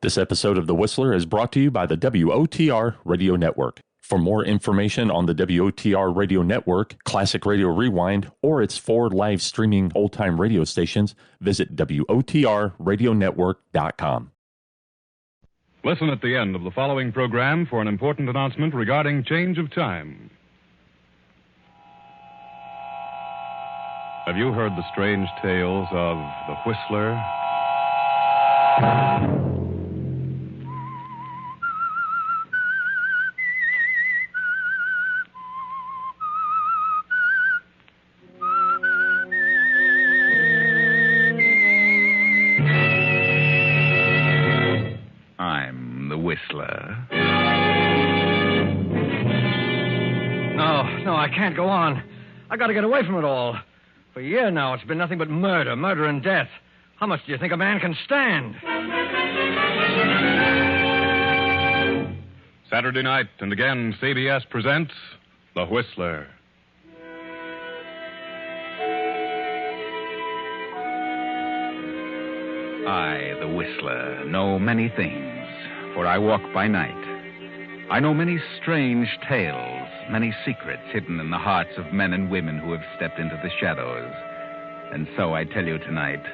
This episode of The Whistler is brought to you by the WOTR Radio Network. For more information on the WOTR Radio Network, Classic Radio Rewind, or its 4 live streaming old-time radio stations, visit WOTRradionetwork.com. Listen at the end of the following program for an important announcement regarding change of time. Have you heard the strange tales of the Whistler? I'm the Whistler. No, I can't go on. I got to get away from it all. For a year now, it's been nothing but murder and death. How much do you think a man can stand? Saturday night, and again, CBS presents The Whistler. I, the Whistler, know many things, for I walk by night. I know many strange tales, many secrets hidden in the hearts of men and women who have stepped into the shadows. And so I tell you tonight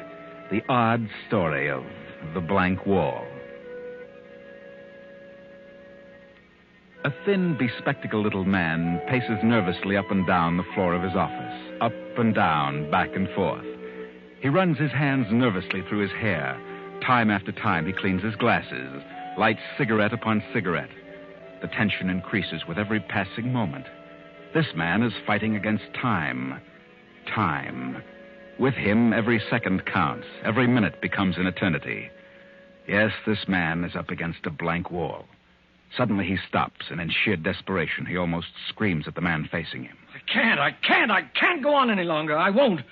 the odd story of the blank wall. A thin, bespectacled little man paces nervously up and down the floor of his office, up and down, back and forth. He runs his hands nervously through his hair. Time after time, he cleans his glasses, lights cigarette upon cigarette. The tension increases with every passing moment. This man is fighting against time. Time. With him, every second counts. Every minute becomes an eternity. Yes, this man is up against a blank wall. Suddenly he stops, and in sheer desperation, he almost screams at the man facing him. I can't go on any longer. I won't.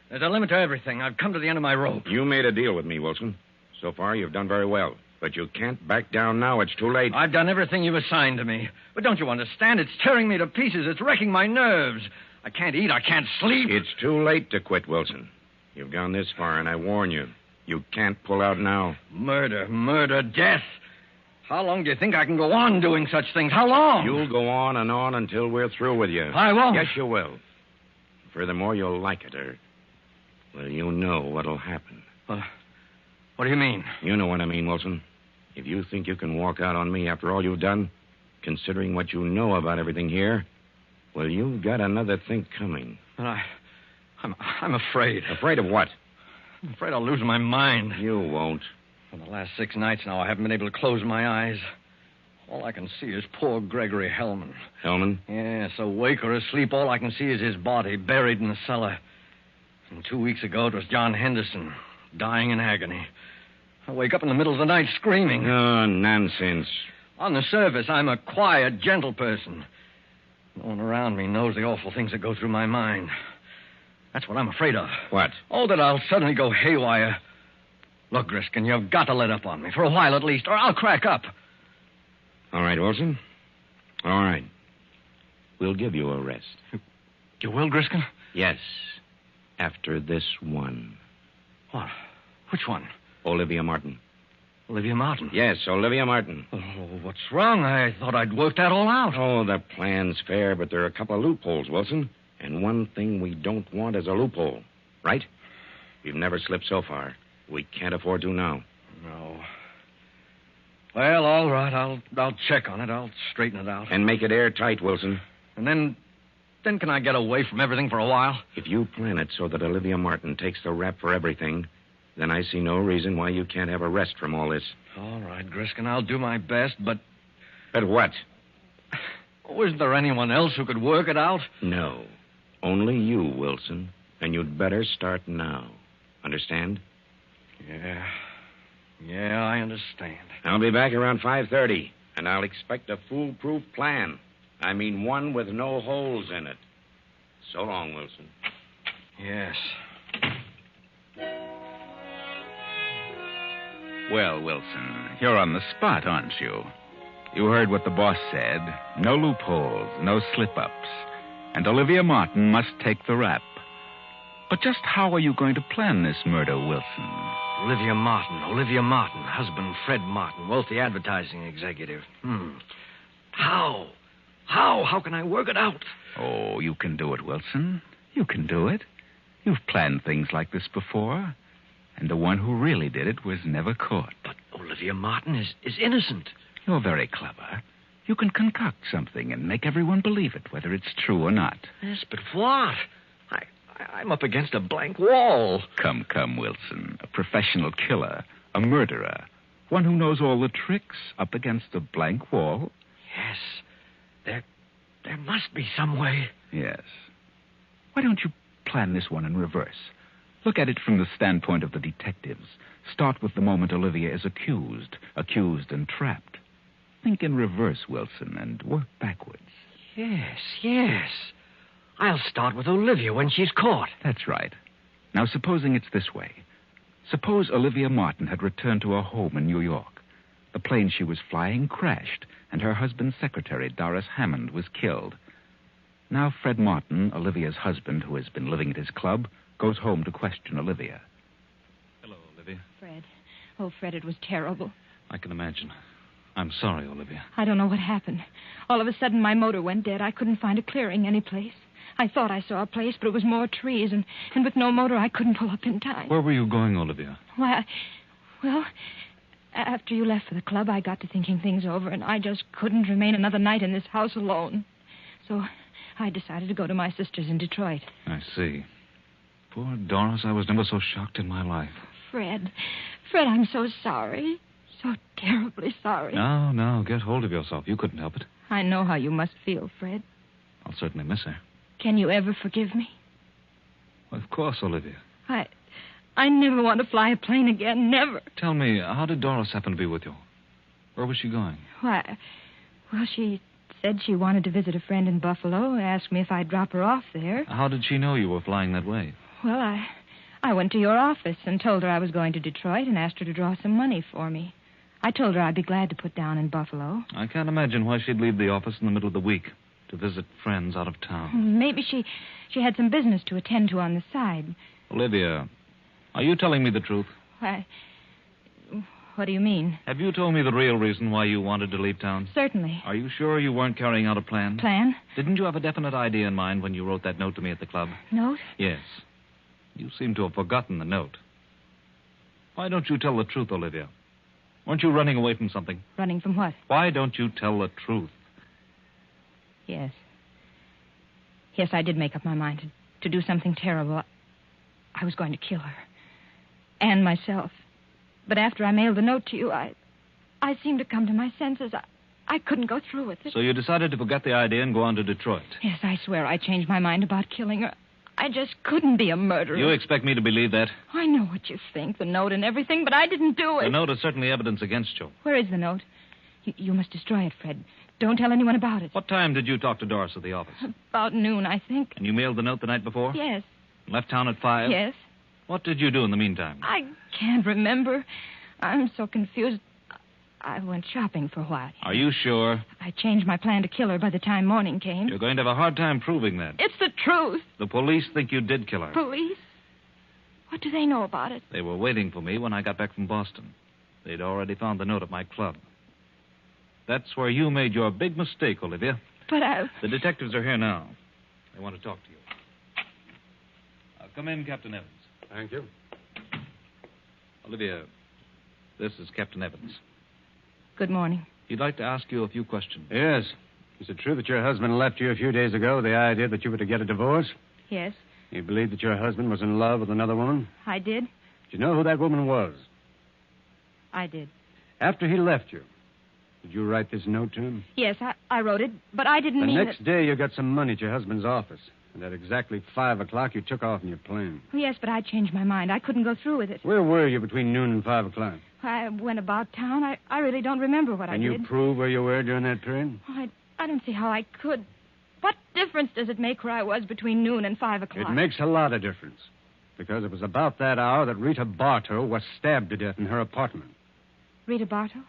There's a limit to everything. I've come to the end of my rope. You made a deal with me, Wilson. So far, you've done very well. But you can't back down now. It's too late. I've done everything you've assigned to me. But don't you understand? It's tearing me to pieces. It's wrecking my nerves. I can't eat. I can't sleep. It's too late to quit, Wilson. You've gone this far, and I warn you. You can't pull out now. Murder, death. How long do you think I can go on doing such things? How long? You'll go on and on until we're through with you. I won't. Yes, you will. Furthermore, you'll like it, or... well, you know what'll happen. What do you mean? You know what I mean, Wilson. If you think you can walk out on me after all you've done, considering what you know about everything here, well, you've got another think coming. But I'm afraid. Afraid of what? I'm afraid I'll lose my mind. You won't. For the last 6 nights now, I haven't been able to close my eyes. All I can see is poor Gregory Hellman. Hellman? Yes, awake or asleep, all I can see is his body buried in the cellar. And 2 weeks ago, it was John Henderson, dying in agony. I wake up in the middle of the night screaming. Oh, nonsense. On the surface, I'm a quiet, gentle person. No one around me knows the awful things that go through my mind. That's what I'm afraid of. What? Oh, that I'll suddenly go haywire. Look, Griskin, you've got to let up on me, for a while at least, or I'll crack up. All right, Wilson. All right. We'll give you a rest. You will, Griskin? Yes. After this one. What? Which one? Olivia Martin. Olivia Martin? Yes, Olivia Martin. Oh, what's wrong? I thought I'd worked that all out. Oh, the plan's fair, but there are a couple of loopholes, Wilson. And one thing we don't want is a loophole. Right? We've never slipped so far. We can't afford to now. No. Well, all right. I'll check on it. I'll straighten it out. And make it airtight, Wilson. And then can I get away from everything for a while? If you plan it so that Olivia Martin takes the rap for everything, then I see no reason why you can't have a rest from all this. All right, Griskin, I'll do my best, but... But what? Oh, isn't there anyone else who could work it out? No. Only you, Wilson. And you'd better start now. Understand? Yeah, I understand. I'll be back around 5:30, and I'll expect a foolproof plan. I mean one with no holes in it. So long, Wilson. Yes. Well, Wilson, you're on the spot, aren't you? You heard what the boss said. No loopholes, no slip-ups. And Olivia Martin must take the rap. But just how are you going to plan this murder, Wilson? Olivia Martin, husband Fred Martin, wealthy advertising executive. How? How can I work it out? Oh, you can do it, Wilson. You can do it. You've planned things like this before. And the one who really did it was never caught. But Olivia Martin is innocent. You're very clever. You can concoct something and make everyone believe it, whether it's true or not. Yes, but what? I'm up against a blank wall. Come, Wilson. A professional killer, a murderer, one who knows all the tricks, up against a blank wall. Yes. There must be some way. Yes. Why don't you plan this one in reverse? Look at it from the standpoint of the detectives. Start with the moment Olivia is accused and trapped. Think in reverse, Wilson, and work backwards. Yes. I'll start with Olivia when she's caught. That's right. Now, supposing it's this way. Suppose Olivia Martin had returned to her home in New York. The plane she was flying crashed, and her husband's secretary, Doris Hammond, was killed. Now, Fred Martin, Olivia's husband, who has been living at his club, goes home to question Olivia. Hello, Olivia. Fred. Oh, Fred, it was terrible. I can imagine. I'm sorry, Olivia. I don't know what happened. All of a sudden, my motor went dead. I couldn't find a clearing anyplace. I thought I saw a place, but it was more trees, and with no motor, I couldn't pull up in time. Where were you going, Olivia? Why, well, after you left for the club, I got to thinking things over, and I just couldn't remain another night in this house alone. So I decided to go to my sister's in Detroit. I see. Poor Doris, I was never so shocked in my life. Fred, I'm so sorry. So terribly sorry. No, get hold of yourself. You couldn't help it. I know how you must feel, Fred. I'll certainly miss her. Can you ever forgive me? Well, of course, Olivia. I never want to fly a plane again, never. Tell me, how did Doris happen to be with you? Where was she going? Why, well, she said she wanted to visit a friend in Buffalo, asked me if I'd drop her off there. How did she know you were flying that way? Well, I went to your office and told her I was going to Detroit and asked her to draw some money for me. I told her I'd be glad to put down in Buffalo. I can't imagine why she'd leave the office in the middle of the week to visit friends out of town. Maybe she had some business to attend to on the side. Olivia, are you telling me the truth? Why, what do you mean? Have you told me the real reason why you wanted to leave town? Certainly. Are you sure you weren't carrying out a plan? Plan? Didn't you have a definite idea in mind when you wrote that note to me at the club? Note? Yes. You seem to have forgotten the note. Why don't you tell the truth, Olivia? Weren't you running away from something? Running from what? Why don't you tell the truth? Yes. Yes, I did make up my mind to do something terrible. I was going to kill her. And myself. But after I mailed the note to you, I seemed to come to my senses. I couldn't go through with it. So you decided to forget the idea and go on to Detroit? Yes, I swear I changed my mind about killing her. I just couldn't be a murderer. You expect me to believe that? I know what you think, the note and everything, but I didn't do it. The note is certainly evidence against you. Where is the note? You must destroy it, Fred. Don't tell anyone about it. What time did you talk to Doris at the office? About noon, I think. And you mailed the note the night before? Yes. Left town at 5? Yes. What did you do in the meantime? I can't remember. I'm so confused. I went shopping for a while. Are you sure? I changed my plan to kill her by the time morning came. You're going to have a hard time proving that. It's the truth. The police think you did kill her. Police? What do they know about it? They were waiting for me when I got back from Boston. They'd already found the note at my club. That's where you made your big mistake, Olivia. But The detectives are here now. They want to talk to you. Come in, Captain Evans. Thank you. Olivia, this is Captain Evans. Good morning. He'd like to ask you a few questions. Yes. Is it true that your husband left you a few days ago with the idea that you were to get a divorce? Yes, You believed that your husband was in love with another woman? I did. Did you know who that woman was? I did. After he left you, did you write this note to him? Yes, I wrote it, but I didn't The mean next day, you got some money at your husband's office. And at exactly 5 o'clock, you took off in your plane. Yes, but I changed my mind. I couldn't go through with it. Where were you between noon and 5 o'clock? I went about town. I really don't remember what I Can you did. prove where you were during that period? I don't see how I could. What difference does it make where I was between noon and 5 o'clock? It makes a lot of difference. Because it was about that hour that Rita Bartow was stabbed to death in her apartment. Rita Bartow?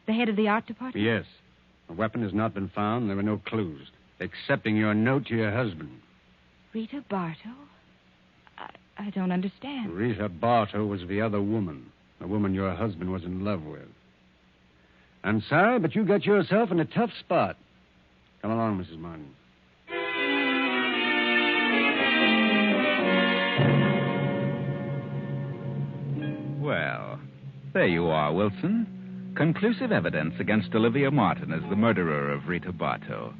The head of the art department? Yes. The weapon has not been found. There were no clues, excepting your note to your husband. Rita Bartow? I don't understand. Rita Bartow was the other woman. The woman your husband was in love with. I'm sorry, but you got yourself in a tough spot. Come along, Mrs. Martin. Well, there you are, Wilson. Conclusive evidence against Olivia Martin as the murderer of Rita Bartow.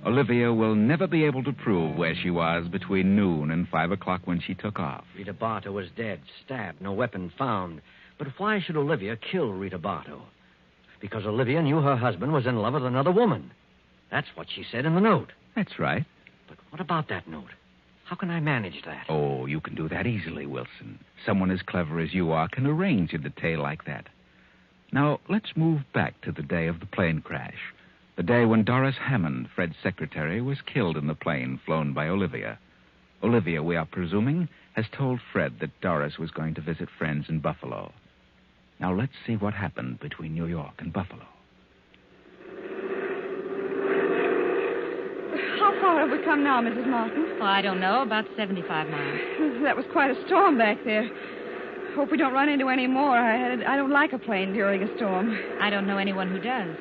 Olivia will never be able to prove where she was between noon and 5 o'clock when she took off. Rita Bartow was dead, stabbed, no weapon found. But why should Olivia kill Rita Bartow? Because Olivia knew her husband was in love with another woman. That's what she said in the note. That's right. But what about that note? How can I manage that? Oh, you can do that easily, Wilson. Someone as clever as you are can arrange a detail like that. Now, let's move back to the day of the plane crash. The day when Doris Hammond, Fred's secretary, was killed in the plane flown by Olivia. Olivia, we are presuming, has told Fred that Doris was going to visit friends in Buffalo. Now, let's see what happened between New York and Buffalo. How far have we come now, Mrs. Martin? Oh, I don't know, about 75 miles. That was quite a storm back there. Hope we don't run into any more. I don't like a plane during a storm. I don't know anyone who does.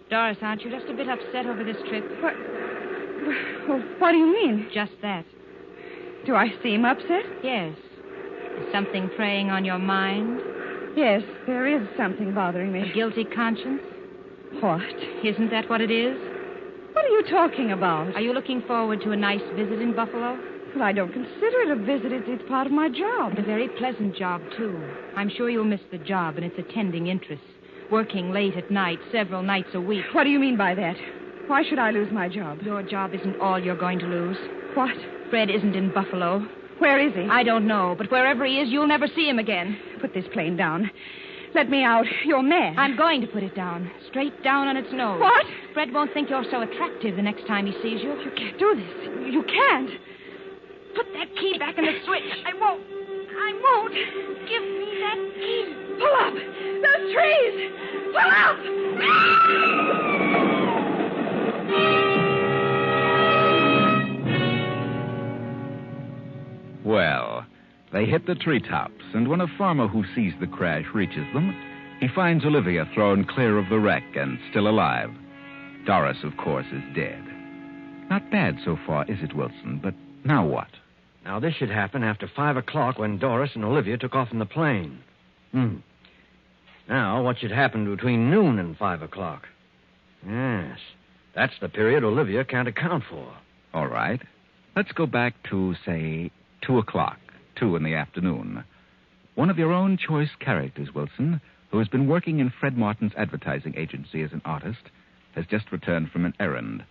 Doris, aren't you just a bit upset over this trip? What do you mean? Just that. Do I seem upset? Yes. Is something preying on your mind? Yes, there is something bothering me. A guilty conscience? What? Isn't that what it is? What are you talking about? Are you looking forward to a nice visit in Buffalo? Well, I don't consider it a visit. It's part of my job. And a very pleasant job, too. I'm sure you'll miss the job and its attending interests. Working late at night, several nights a week. What do you mean by that? Why should I lose my job? Your job isn't all you're going to lose. What? Fred isn't in Buffalo. Where is he? I don't know, but wherever he is, you'll never see him again. Put this plane down. Let me out. You're mad. I'm going to put it down. Straight down on its nose. What? Fred won't think you're so attractive the next time he sees you. You can't do this. You can't. Put that key back in the switch. I won't. Give me that key. Pull up. Those trees. Pull up. Well, they hit the treetops, and when a farmer who sees the crash reaches them, he finds Olivia thrown clear of the wreck and still alive. Doris, of course, is dead. Not bad so far, is it, Wilson? But now what? Now, this should happen after 5 o'clock when Doris and Olivia took off in the plane. Now, what should happen between noon and 5 o'clock? Yes, that's the period Olivia can't account for. All right. Let's go back to, say, 2 o'clock, 2 in the afternoon. One of your own choice characters, Wilson, who has been working in Fred Martin's advertising agency as an artist, has just returned from an errand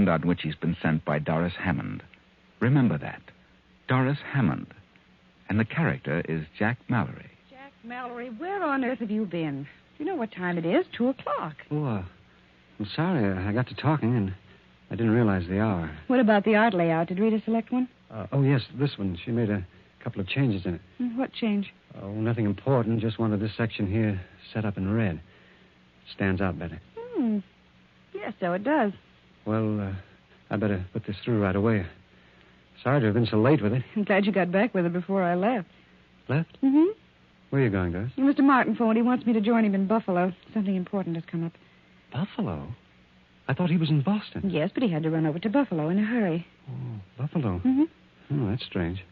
on which he's been sent by Doris Hammond. Remember that. Doris Hammond. And the character is Jack Mallory. Jack Mallory, where on earth have you been? You know what time it is, 2 o'clock. Oh, I'm sorry. I got to talking, and I didn't realize the hour. What about the art layout? Did Rita select one? Yes, this one. She made a couple of changes in it. What change? Oh, nothing important. Just wanted this section here set up in red. Stands out better. Yes, so it does. Well, I better put this through right away. Sorry to have been so late with it. I'm glad you got back with it before I left. Left? Mm-hmm. Where are you going, Doris? Mr. Martin phoned. He wants me to join him in Buffalo. Something important has come up. Buffalo? I thought he was in Boston. Yes, but he had to run over to Buffalo in a hurry. Oh, Buffalo. Mm-hmm. Oh, that's strange.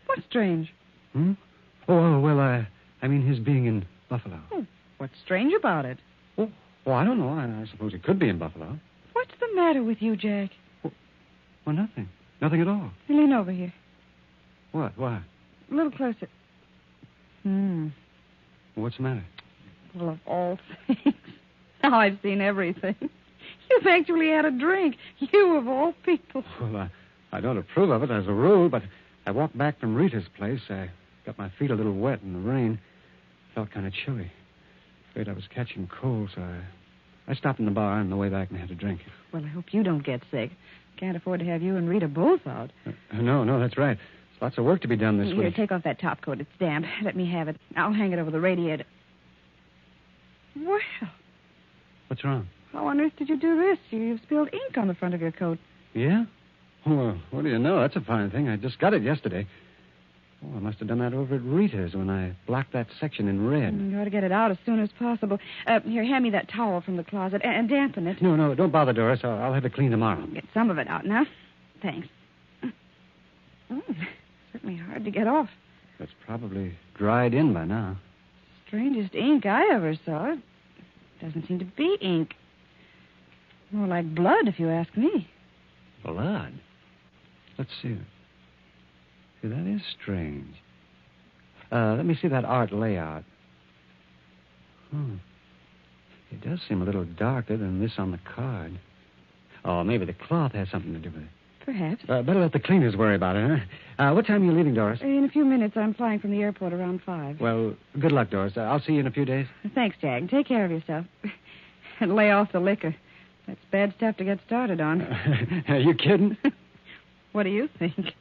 What's strange? Oh, well, I mean his being in Buffalo. Oh, what's strange about it? Oh, I don't know. I suppose he could be in Buffalo. What's the matter with you, Jack? Well, nothing. Nothing at all. Lean over here. What? Why? A little closer. What's the matter? Well, of all things. Now I've seen everything. You've actually had a drink. You, of all people. Well, I don't approve of it as a rule, but I walked back from Rita's place. I got my feet a little wet in the rain. Felt kind of chilly. Afraid I was catching cold, so I stopped in the bar on the way back and had a drink. Well, I hope you don't get sick. Can't afford to have you and Rita both out. No, that's right. There's lots of work to be done this Here, week. take off that top coat. It's damp. Let me have it. I'll hang it over the radiator. Well, What's wrong? how on earth did you do this? You've spilled ink on the front of your coat. Yeah? Well, what do you know? That's a fine thing. I just got it yesterday. Oh, I must have done that over at Rita's when I blocked that section in red. You ought to get it out as soon as possible. Here, hand me that towel from the closet and dampen it. No, don't bother, Doris. I'll have it cleaned tomorrow. Get some of it out now. Thanks. Certainly hard to get off. That's probably dried in by now. Strangest ink I ever saw. It doesn't seem to be ink. More like blood, if you ask me. Blood? Let's see. See, that is strange. Let me see that art layout. It does seem a little darker than this on the card. Oh, maybe the cloth has something to do with it. Perhaps. Better let the cleaners worry about it, huh? What time are you leaving, Doris? In a few minutes. I'm flying from the airport around 5. Well, good luck, Doris. I'll see you in a few days. Thanks, Jack. Take care of yourself. And lay off the liquor. That's bad stuff to get started on. Are you kidding? What do you think?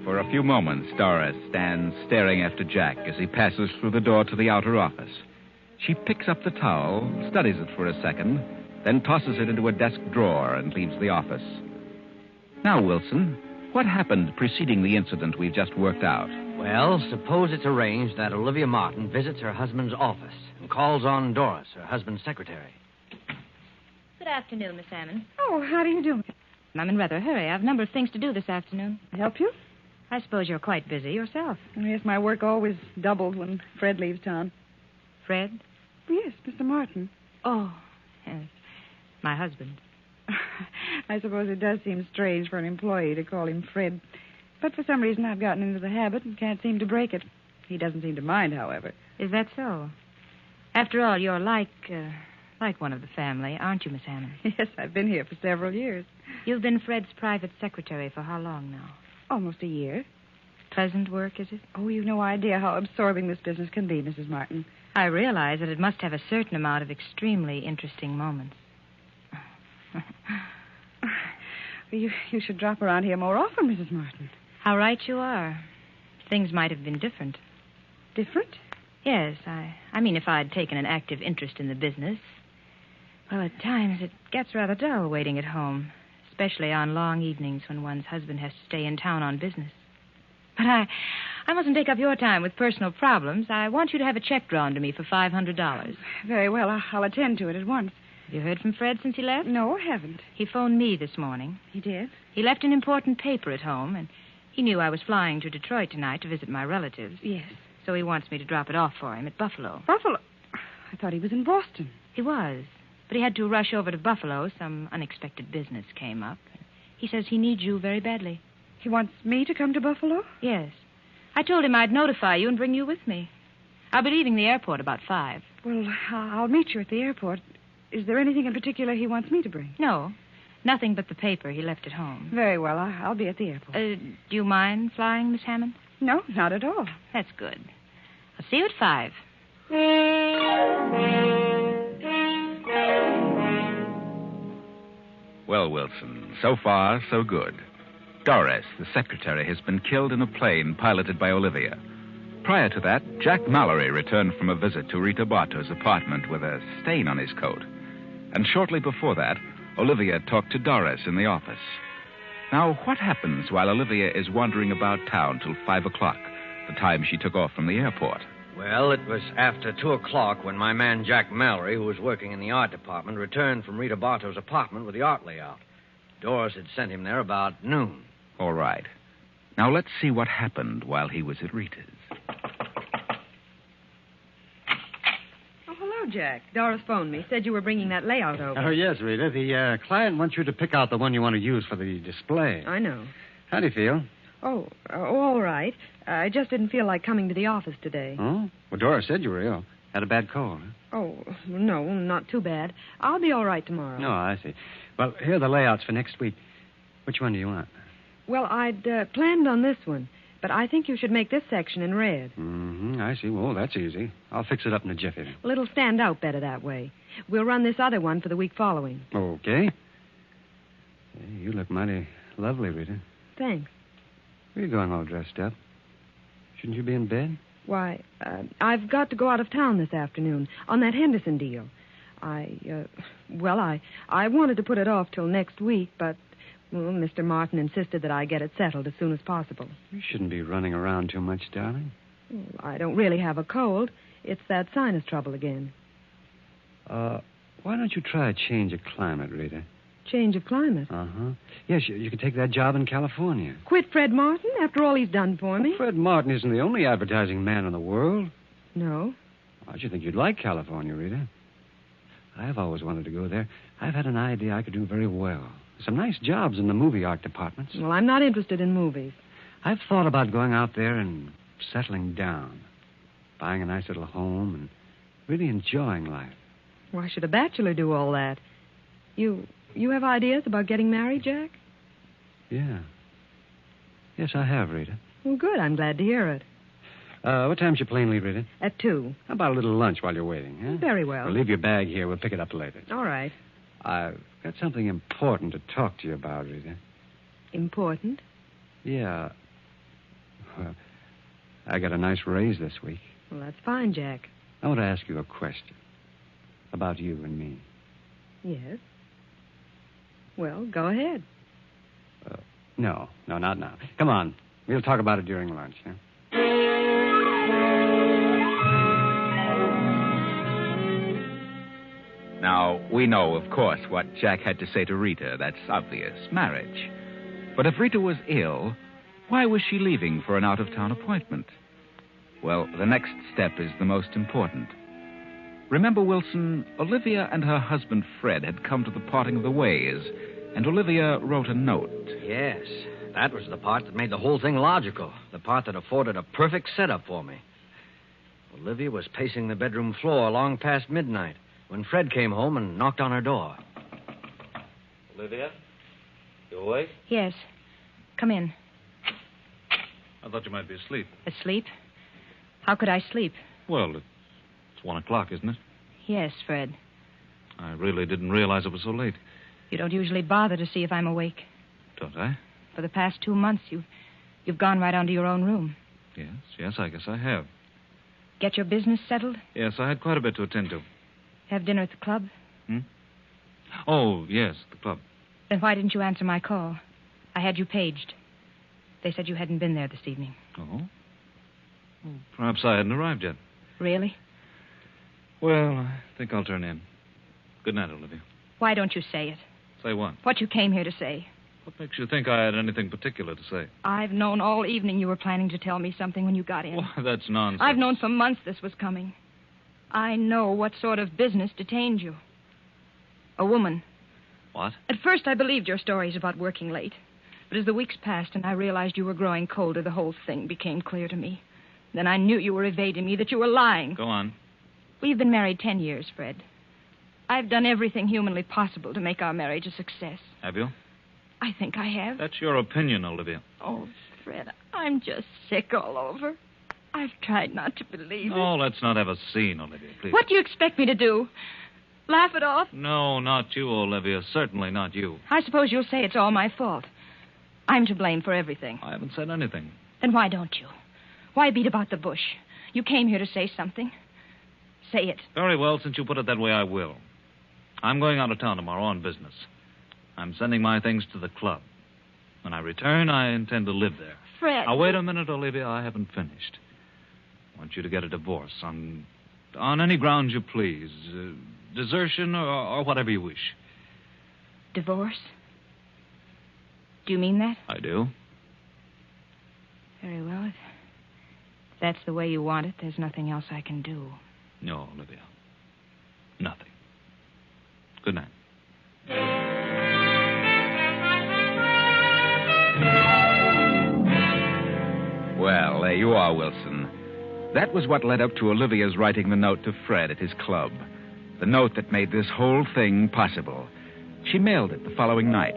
For a few moments, Doris stands staring after Jack as he passes through the door to the outer office. She picks up the towel, studies it for a second, then tosses it into a desk drawer and leaves the office. Now, Wilson, what happened preceding the incident we've just worked out? Well, suppose it's arranged that Olivia Martin visits her husband's office and calls on Doris, her husband's secretary. Good afternoon, Miss Hammond. Oh, how do you do? I'm in rather a hurry. I have a number of things to do this afternoon. Help you? I suppose you're quite busy yourself. Yes, my work always doubles when Fred leaves town. Fred? Yes, Mr. Martin. Oh, yes. My husband. I suppose it does seem strange for an employee to call him Fred. But for some reason I've gotten into the habit and can't seem to break it. He doesn't seem to mind, however. Is that so? After all, you're like one of the family, aren't you, Miss Hammond? Yes, I've been here for several years. You've been Fred's private secretary for how long now? Almost a year. Pleasant work, is it? Oh, you've no idea how absorbing this business can be, Mrs. Martin. I realize that it must have a certain amount of extremely interesting moments. You should drop around here more often, Mrs. Martin. How right you are. Things might have been different. Different? Yes, I mean if I'd taken an active interest in the business. Well, at times it gets rather dull waiting at home, especially on long evenings when one's husband has to stay in town on business. But I mustn't take up your time with personal problems. I want you to have a check drawn to me for $500. Very well. I'll attend to it at once. Have you heard from Fred since he left? No, I haven't. He phoned me this morning. He did? He left an important paper at home, and he knew I was flying to Detroit tonight to visit my relatives. Yes. So he wants me to drop it off for him at Buffalo. Buffalo? I thought he was in Boston. He was, but he had to rush over to Buffalo. Some unexpected business came up. He says he needs you very badly. He wants me to come to Buffalo? Yes. I told him I'd notify you and bring you with me. I'll be leaving the airport about 5. Well, I'll meet you at the airport. Is there anything in particular he wants me to bring? No. Nothing but the paper he left at home. Very well. I'll be at the airport. Do you mind flying, Miss Hammond? No, not at all. That's good. I'll see you at 5. Well, Wilson, so far, so good. Doris, the secretary, has been killed in a plane piloted by Olivia. Prior to that, Jack Mallory returned from a visit to Rita Bartow's apartment with a stain on his coat. And shortly before that, Olivia talked to Doris in the office. Now, what happens while Olivia is wandering about town till 5 o'clock, the time she took off from the airport? Well, it was after 2 o'clock when my man Jack Mallory, who was working in the art department, returned from Rita Bartow's apartment with the art layout. Doris had sent him there about noon. All right. Now, let's see what happened while he was at Rita's. Oh, hello, Jack. Doris phoned me. Said you were bringing that layout over. Oh, yes, Rita. The client wants you to pick out the one you want to use for the display. I know. How do you feel? Oh, all right. I just didn't feel like coming to the office today. Oh? Well, Doris said you were ill. Had a bad cold. Huh? Oh, no, not too bad. I'll be all right tomorrow. No, I see. Well, here are the layouts for next week. Which one do you want? Well, I'd planned on this one, but I think you should make this section in red. Mm-hmm, I see. Well, that's easy. I'll fix it up in a jiffy. Well, it'll stand out better that way. We'll run this other one for the week following. Okay. Hey, you look mighty lovely, Rita. Thanks. Where are you going all dressed up? Shouldn't you be in bed? Why, I've got to go out of town this afternoon on that Henderson deal. I wanted to put it off till next week, but, well, Mr. Martin insisted that I get it settled as soon as possible. You shouldn't be running around too much, darling. Well, I don't really have a cold. It's that sinus trouble again. Why don't you try a change of climate, Rita? Change of climate? Uh-huh. Yes, you could take that job in California. Quit Fred Martin after all he's done for me? Fred Martin isn't the only advertising man in the world. No. I should think you'd like California, Rita. I've always wanted to go there. I've had an idea I could do very well. Some nice jobs in the movie art departments. Well, I'm not interested in movies. I've thought about going out there and settling down, buying a nice little home and really enjoying life. Why should a bachelor do all that? You have ideas about getting married, Jack? Yeah. Yes, I have, Rita. Well, good. I'm glad to hear it. What time's your plane leave, Rita? At 2. How about a little lunch while you're waiting, huh? Very well. We'll leave your bag here. We'll pick it up later. All right. I've got something important to talk to you about, Rita. Important? Yeah. Well, I got a nice raise this week. Well, that's fine, Jack. I want to ask you a question about you and me. Yes. Well, go ahead. No, not now. Come on. We'll talk about it during lunch, huh? Now, we know, of course, what Jack had to say to Rita. That's obvious. Marriage. But if Rita was ill, why was she leaving for an out-of-town appointment? Well, the next step is the most important. Remember, Wilson, Olivia and her husband Fred had come to the parting of the ways, and Olivia wrote a note. Yes, that was the part that made the whole thing logical, the part that afforded a perfect setup for me. Olivia was pacing the bedroom floor long past midnight when Fred came home and knocked on her door. Olivia? You awake? Yes. Come in. I thought you might be asleep. Asleep? How could I sleep? Well, it's 1 o'clock, isn't it? Yes, Fred. I really didn't realize it was so late. You don't usually bother to see if I'm awake. Don't I? For the past 2 months, you've gone right on to your own room. Yes, I guess I have. Get your business settled? Yes, I had quite a bit to attend to. Have dinner at the club? Oh, yes, the club. Then why didn't you answer my call? I had you paged. They said you hadn't been there this evening. Oh? Well, perhaps I hadn't arrived yet. Really? Well, I think I'll turn in. Good night, Olivia. Why don't you say it? Say what? What you came here to say. What makes you think I had anything particular to say? I've known all evening you were planning to tell me something when you got in. Why, that's nonsense. I've known for months this was coming. I know what sort of business detained you. A woman. What? At first, I believed your stories about working late. But as the weeks passed and I realized you were growing colder, the whole thing became clear to me. Then I knew you were evading me, that you were lying. Go on. We've been married 10 years, Fred. I've done everything humanly possible to make our marriage a success. Have you? I think I have. That's your opinion, Olivia. Oh, Fred, I'm just sick all over. I've tried not to believe it. Oh, let's not have a scene, Olivia, please. What do you expect me to do? Laugh it off? No, not you, Olivia. Certainly not you. I suppose you'll say it's all my fault. I'm to blame for everything. I haven't said anything. Then why don't you? Why beat about the bush? You came here to say something. Say it. Very well, since you put it that way, I will. I'm going out of town tomorrow on business. I'm sending my things to the club. When I return, I intend to live there. Fred. Now, wait a minute, Olivia. I haven't finished. I want you to get a divorce on any grounds you please. Desertion or whatever you wish. Divorce? Do you mean that? I do. Very well. If that's the way you want it, there's nothing else I can do. No, Olivia. Nothing. Good night. Well, there you are, Wilson. That was what led up to Olivia's writing the note to Fred at his club. The note that made this whole thing possible. She mailed it the following night.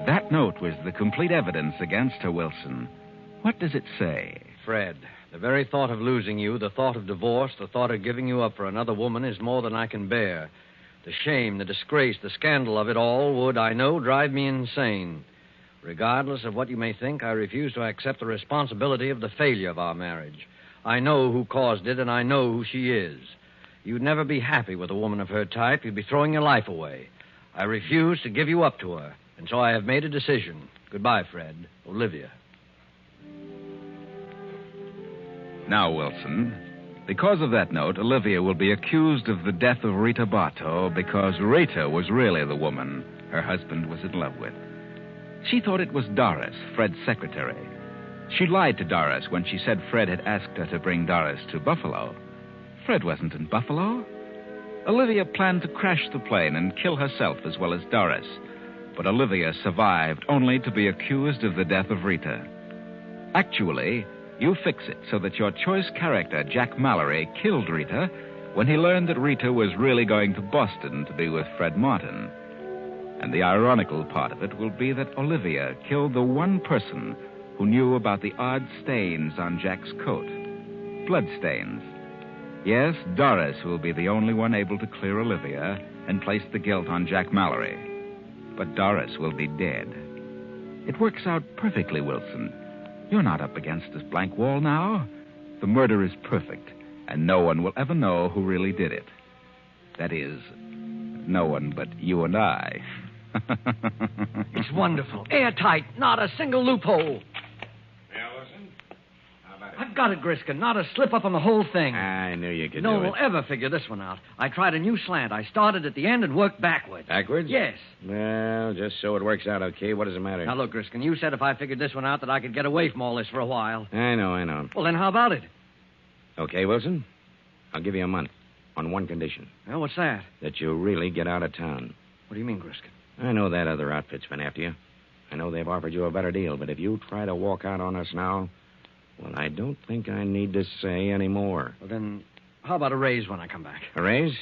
That note was the complete evidence against her, Wilson. What does it say? Fred, the very thought of losing you, the thought of divorce, the thought of giving you up for another woman is more than I can bear. The shame, the disgrace, the scandal of it all would, I know, drive me insane. Regardless of what you may think, I refuse to accept the responsibility of the failure of our marriage. I know who caused it, and I know who she is. You'd never be happy with a woman of her type. You'd be throwing your life away. I refuse to give you up to her, and so I have made a decision. Goodbye, Fred. Olivia. Now, Wilson, because of that note, Olivia will be accused of the death of Rita Bartow because Rita was really the woman her husband was in love with. She thought it was Doris, Fred's secretary. She lied to Doris when she said Fred had asked her to bring Doris to Buffalo. Fred wasn't in Buffalo. Olivia planned to crash the plane and kill herself as well as Doris. But Olivia survived only to be accused of the death of Rita. Actually, you fix it so that your choice character, Jack Mallory, killed Rita when he learned that Rita was really going to Boston to be with Fred Martin. And the ironical part of it will be that Olivia killed the one person who knew about the odd stains on Jack's coat. Blood stains. Yes, Doris will be the only one able to clear Olivia and place the guilt on Jack Mallory. But Doris will be dead. It works out perfectly, Wilson. You're not up against this blank wall now. The murder is perfect, and no one will ever know who really did it. That is, no one but you and I. It's wonderful. Airtight. Not a single loophole. Yeah, Wilson? How about it? I've got it, Griskin. Not a slip-up on the whole thing. I knew you could No do one it. will ever figure this one out. I tried a new slant. I started at the end and worked backwards. Backwards? Yes. Well, just so it works out okay, what does it matter? Now, look, Griskin, you said if I figured this one out that I could get away from all this for a while. I know. Well, then how about it? Okay, Wilson? I'll give you a month on one condition. Well, what's that? That you really get out of town. What do you mean, Griskin? I know that other outfit's been after you. I know they've offered you a better deal, but if you try to walk out on us now, well, I don't think I need to say any more. Well, then, how about a raise when I come back? A raise?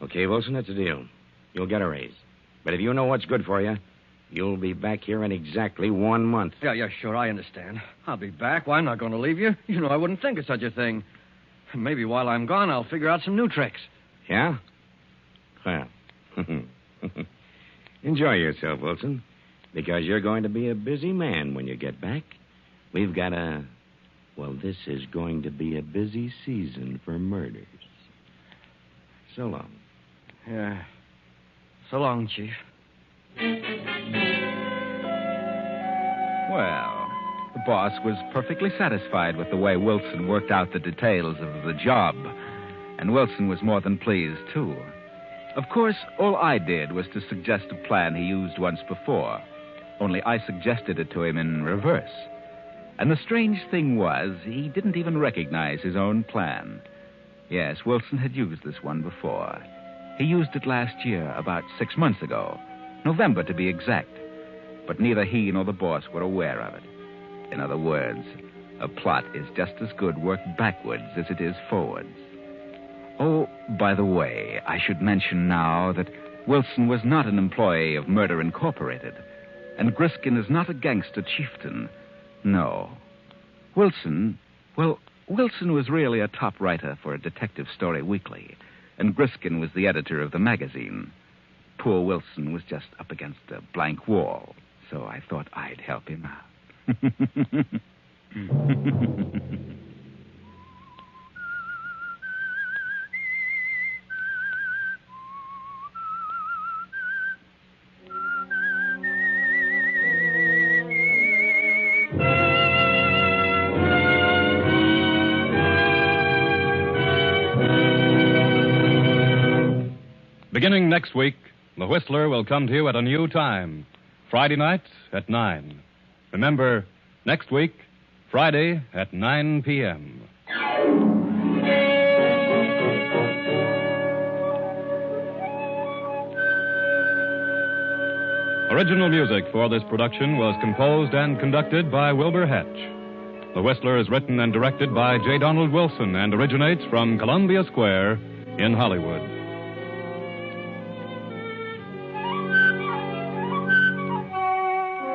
Okay, Wilson, it's a deal. You'll get a raise. But if you know what's good for you, you'll be back here in exactly 1 month. Yeah, sure, I understand. I'll be back. Why, I'm not going to leave you. You know, I wouldn't think of such a thing. Maybe while I'm gone, I'll figure out some new tricks. Yeah? Well, enjoy yourself, Wilson, because you're going to be a busy man when you get back. We've got this is going to be a busy season for murders. So long. Yeah. So long, Chief. Well, the boss was perfectly satisfied with the way Wilson worked out the details of the job. And Wilson was more than pleased, too. Of course, all I did was to suggest a plan he used once before. Only I suggested it to him in reverse. And the strange thing was, he didn't even recognize his own plan. Yes, Wilson had used this one before. He used it last year, about 6 months ago. November, to be exact. But neither he nor the boss were aware of it. In other words, a plot is just as good worked backwards as it is forwards. Oh, by the way, I should mention now that Wilson was not an employee of Murder Incorporated, and Griskin is not a gangster chieftain. No. Wilson was really a top writer for a detective story weekly, and Griskin was the editor of the magazine. Poor Wilson was just up against a blank wall, so I thought I'd help him out. Beginning next week, The Whistler will come to you at a new time. Friday night at 9. Remember, next week, Friday at 9 p.m. Original music for this production was composed and conducted by Wilbur Hatch. The Whistler is written and directed by J. Donald Wilson and originates from Columbia Square in Hollywood.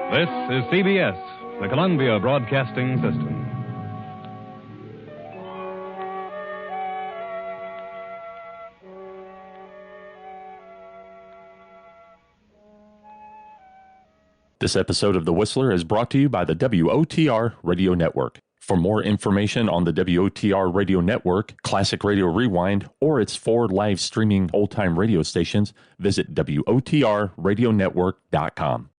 This is CBS, the Columbia Broadcasting System. This episode of The Whistler is brought to you by the WOTR Radio Network. For more information on the WOTR Radio Network, Classic Radio Rewind, or its 4 live streaming old-time radio stations, visit WOTRradionetwork.com.